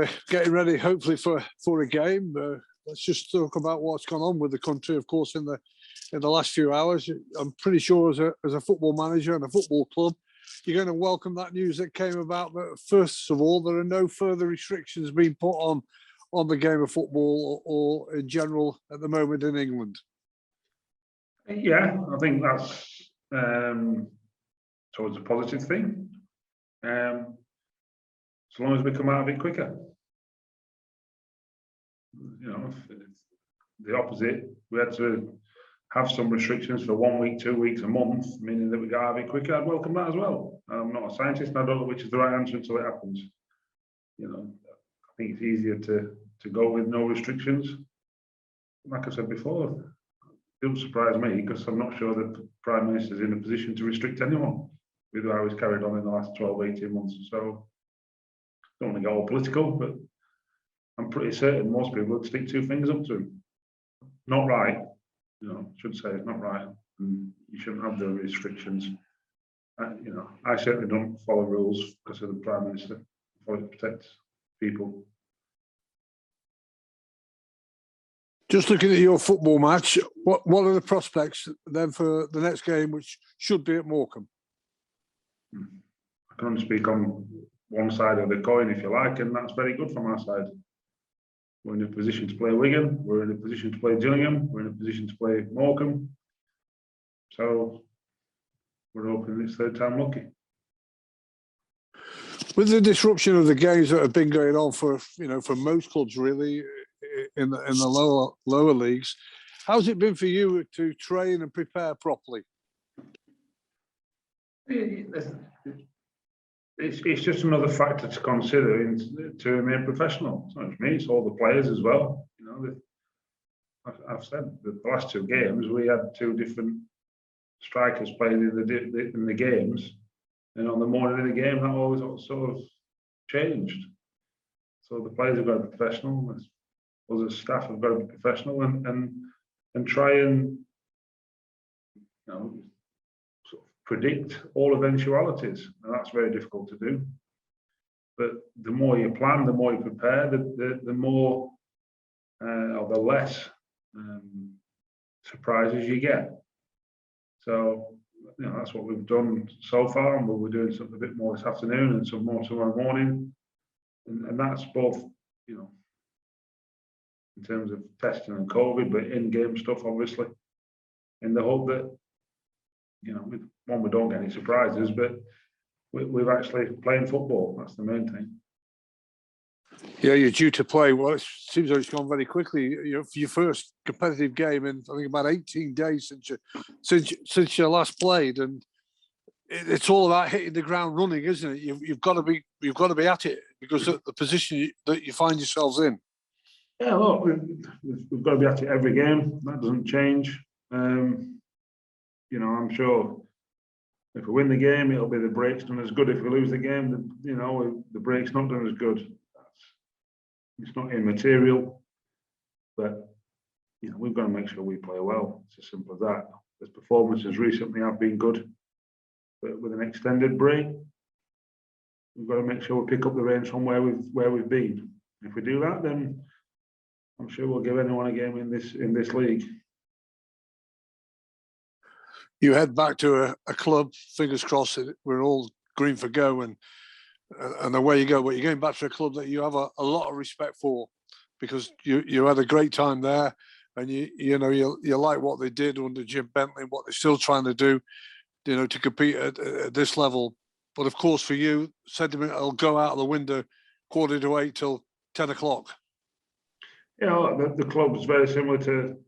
we're getting ready, hopefully, for a game. Let's just talk about what's gone on with the country, of course, in the last few hours. I'm pretty sure as a football manager and a football club, you're going to welcome that news that came about that, first of all, there are no further restrictions being put on the game of football or in general at the moment in England. Yeah, I think that's towards a positive thing. As long as we come out of it quicker. You know, if the opposite, we had to have some restrictions for 1 week, 2 weeks, a month, meaning that we got out of it quicker, I'd welcome that as well. I'm not a scientist and I don't know which is the right answer until it happens. You know, I think it's easier to go with no restrictions. Like I said before, it doesn't surprise me because I'm not sure the Prime Minister's in a position to restrict anyone with how he's carried on in the last 12, 18 months. So, don't want to get all political, but I'm pretty certain most people would stick two fingers up to him. Not right, you know, should say it's not right. And you shouldn't have the restrictions. You know, I certainly don't follow rules because of the Prime Minister. I follow it to protect people. Just looking at your football match, what are the prospects then for the next game, which should be at Morecambe? I can only speak on one side of the coin, if you like, and that's very good from our side. We're in a position to play Wigan, we're in a position to play Gillingham, we're in a position to play Morecambe. So we're hoping it's third time lucky. With the disruption of the games that have been going on for most clubs really in the lower leagues, how's it been for you to train and prepare properly? It's just another factor to consider to remain professional. It's not just me; it's all the players as well. You know, I've said the last two games we had two different strikers playing in the games, and on the morning of the game that always sort of changed. So the players have got to be professional. Us as staff have got to be professional and try and sort of predict all eventualities, and that's very difficult to do. But the more you plan, the more you prepare, the more or the less surprises you get. So that's what we've done so far, and we'll be doing something a bit more this afternoon and some more tomorrow morning, and that's both in terms of testing and COVID, but in-game stuff obviously, in the hope that we don't get any surprises, but we're actually playing football. That's the main thing. Yeah, you're due to play. Well, it seems like it's gone very quickly. Your first competitive game in I think about 18 days since you last played, and it's all about hitting the ground running, isn't it? You've got to be at it because of the position that you find yourselves in. Yeah, look, we've got to be at it every game. That doesn't change. I'm sure if we win the game, it'll be the break's done as good. If we lose the game, the break's not done as good. It's not immaterial, but we've got to make sure we play well. It's as simple as that. The performances recently have been good, but with an extended break, we've got to make sure we pick up the reins from where we've been. If we do that, then I'm sure we'll give anyone a game in this league. You head back to a club, fingers crossed, we're all green for go, and away you go. But you're going back to a club that you have a lot of respect for, because you had a great time there, and you like what they did under Jim Bentley, what they're still trying to do, to compete at this level. But of course, for you, sentiment will go out of the window 7:45 till 10 o'clock. The club's very similar to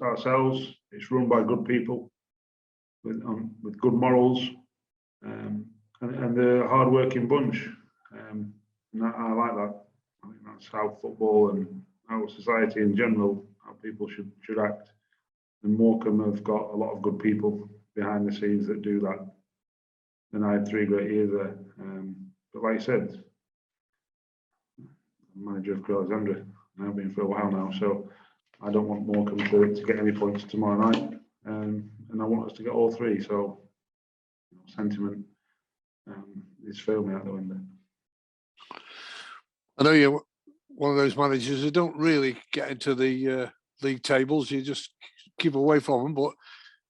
ourselves. It's run by good people with good morals, and they're a hard-working bunch. And I like that. I think that's how football and how society in general, how people should act. And Morecambe have got a lot of good people behind the scenes that do that. And I had 3 great years there. But like I said, I'm manager of Alexandra. I've been for a while now, so I don't want Morecambe to get any points tomorrow night, and I want us to get all 3. So sentiment is failed me out the window. I know one of those managers who don't really get into the league tables. You just keep away from them. But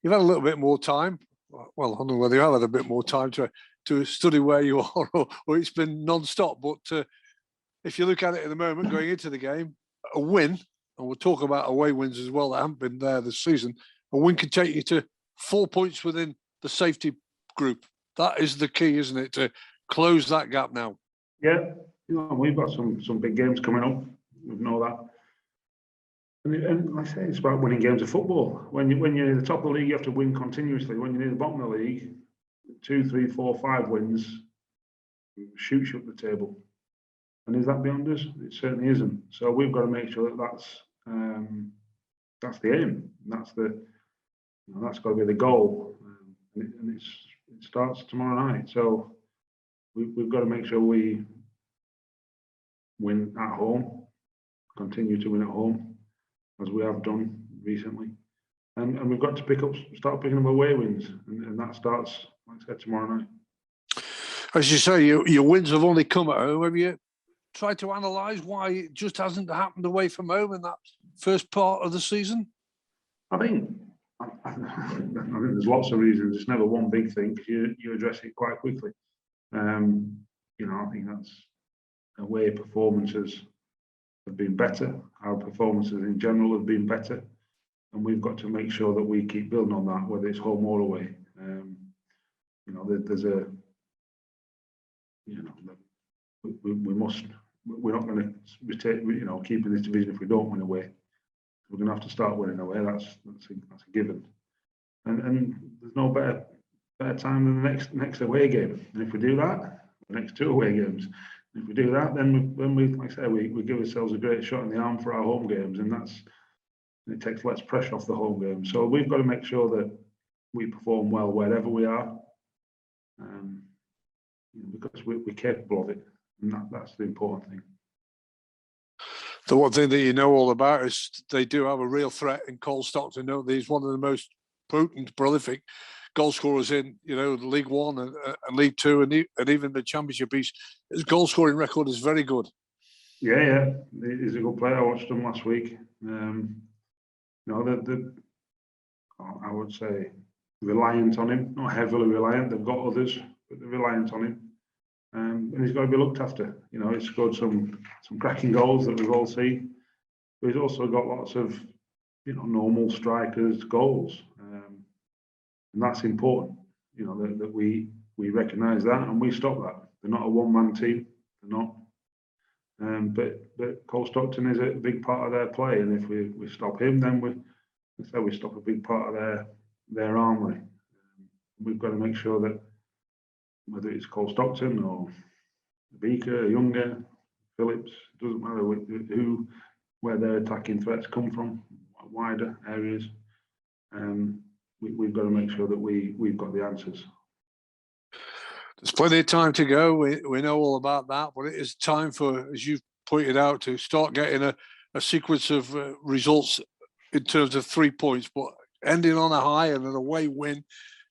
you've had a little bit more time. Well, I don't know whether you have had a bit more time to study where you are, or it's been non-stop. But if you look at it at the moment, going into the game, a win, and we'll talk about away wins as well that haven't been there this season, a win can take you to 4 points within the safety group. That is the key, isn't it, to close that gap now? Yeah, we've got some big games coming up. We know that. And like I say, it's about winning games of football. When you're at the top of the league, you have to win continuously. When you're near the bottom of the league, 2, 3, 4, 5 wins shoots you up the table. And is that beyond us? It certainly isn't. So we've got to make sure that that's the aim. That's got to be the goal. And it starts tomorrow night. So we've got to make sure we win at home, continue to win at home, as we have done recently. And we've got to start picking up away wins. And that starts, like I said, tomorrow night. As you say, your wins have only come at home. Have you tried to analyse why it just hasn't happened away from home in that first part of the season? I think there's lots of reasons. It's never one big thing because you address it quite quickly. I think that's away performances have been better. Our performances in general have been better, and we've got to make sure that we keep building on that, whether it's home or away. There's a, we must. We're not going to keep in this division if we don't win away. We're going to have to start winning away. That's a given. And there's no better time than the next away game. And if we do that, the next 2 away games. If we do that, then we like I say, we give ourselves a great shot in the arm for our home games, and it takes less pressure off the home games. So we've got to make sure that we perform well wherever we are, because we're capable of it, and that's the important thing. The one thing that you know all about is they do have a real threat in Cole Stockton. He's one of the most potent, prolific goal scorers in League One and League Two and even the Championship. His goal scoring record is very good. Yeah, he's a good player. I watched him last week. I would say reliant on him, not heavily reliant. They've got others, but they're reliant on him. And he's got to be looked after. He's scored some cracking goals that we've all seen, but he's also got lots of normal strikers' goals, and that's important. That we recognise that and we stop that. They're not a one-man team. They're not. But Cole Stockton is a big part of their play, and if we stop him, then we stop a big part of their armoury. We've got to make sure that, whether it's Cole Stockton or Beaker, Younger, Phillips, doesn't matter where their attacking threats come from, wider areas. We've got to make sure that we've got the answers. There's plenty of time to go. We know all about that, but it is time for, as you've pointed out, to start getting a sequence of results in terms of 3 points, but ending on a high and an away win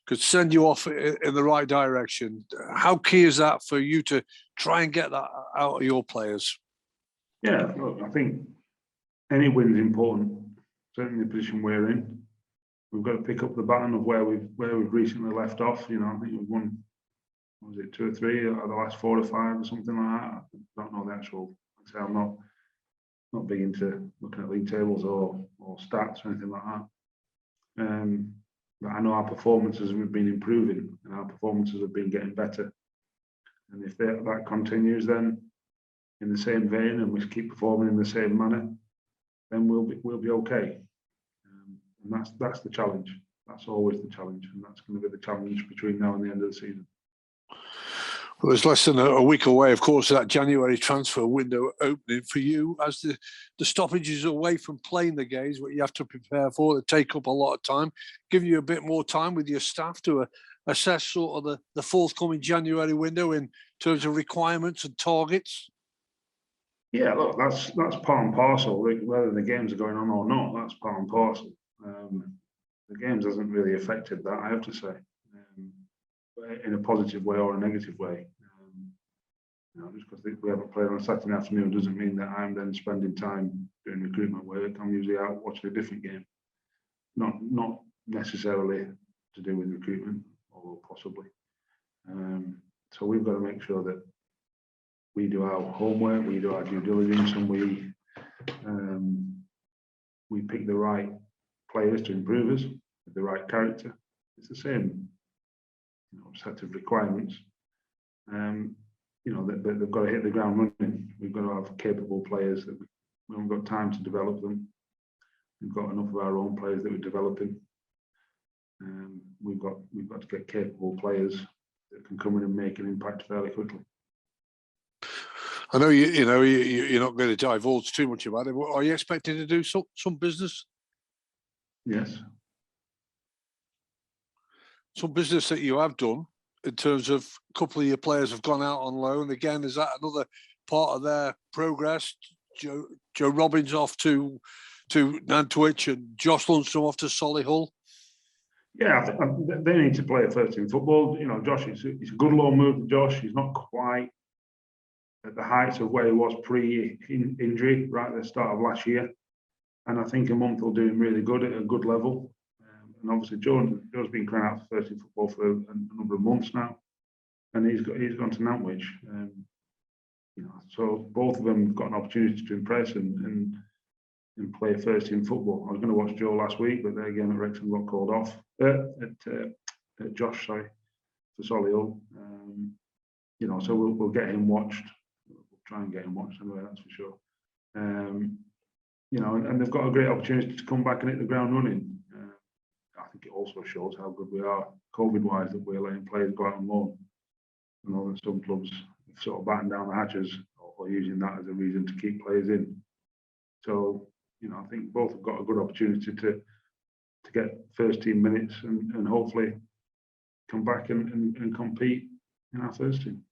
could send you off in the right direction. How key is that for you to try and get that out of your players? Yeah, look, I think any win's important, certainly the position we're in. We've got to pick up the baton of where we've recently left off. I think we've won, was it 2 or 3 out of the last 4 or 5 or something like that. I don't know the actual. Like I say, I'm not big into looking at league tables or stats or anything like that. But I know our performances have been improving and our performances have been getting better. And if that continues, then in the same vein, and we keep performing in the same manner, then we'll be okay. And that's the challenge. That's always the challenge, and that's going to be the challenge between now and the end of the season. Well, there's less than a week away, of course, that January transfer window opening for you, as the stoppages away from playing the games, what you have to prepare for, that take up a lot of time, give you a bit more time with your staff to assess sort of the forthcoming January window in terms of requirements and targets. Yeah, look, that's part and parcel. Whether the games are going on or not, that's part and parcel. The games hasn't really affected that, I have to say, in a positive way or a negative way. You know, just because we haven't played on a Saturday afternoon doesn't mean that I'm then spending time doing recruitment work. I'm usually out watching a different game, not necessarily to do with recruitment, although possibly. So we've got to make sure that we do our homework, we do our due diligence, and we pick the right players to improve us with the right character. It's the same, set of requirements. They've got to hit the ground running. We've got to have capable players that we haven't got time to develop them. We've got enough of our own players that we're developing. We've got to get capable players that can come in and make an impact fairly quickly. I know you're not going to divulge too much about it, but are you expecting to do some business? Yes. Some business that you have done in terms of a couple of your players have gone out on loan. Again, is that another part of their progress? Joe Robbins off to Nantwich and Josh Lundstrom off to Solihull. Yeah, I think they need to play first team football. Josh, it's a good loan move for Josh. He's not quite at the heights of where he was pre-injury right at the start of last year. And I think a month will do him really good at a good level. And obviously, Joe's been crying out for first team football for a number of months now. And he's gone to Nantwich. So both of them have got an opportunity to impress and play first team football. I was going to watch Joe last week, but then again at Wrexham got called off at Josh, sorry, for Solihull. So we'll get him watched. We'll try and get him watched anyway, that's for sure. And they've got a great opportunity to come back and hit the ground running. I think it also shows how good we are, COVID-wise, that we're letting players go out on loan. I know that some clubs have sort of battened down the hatches or using that as a reason to keep players in. So, I think both have got a good opportunity to get first team minutes and hopefully come back and compete in our first team.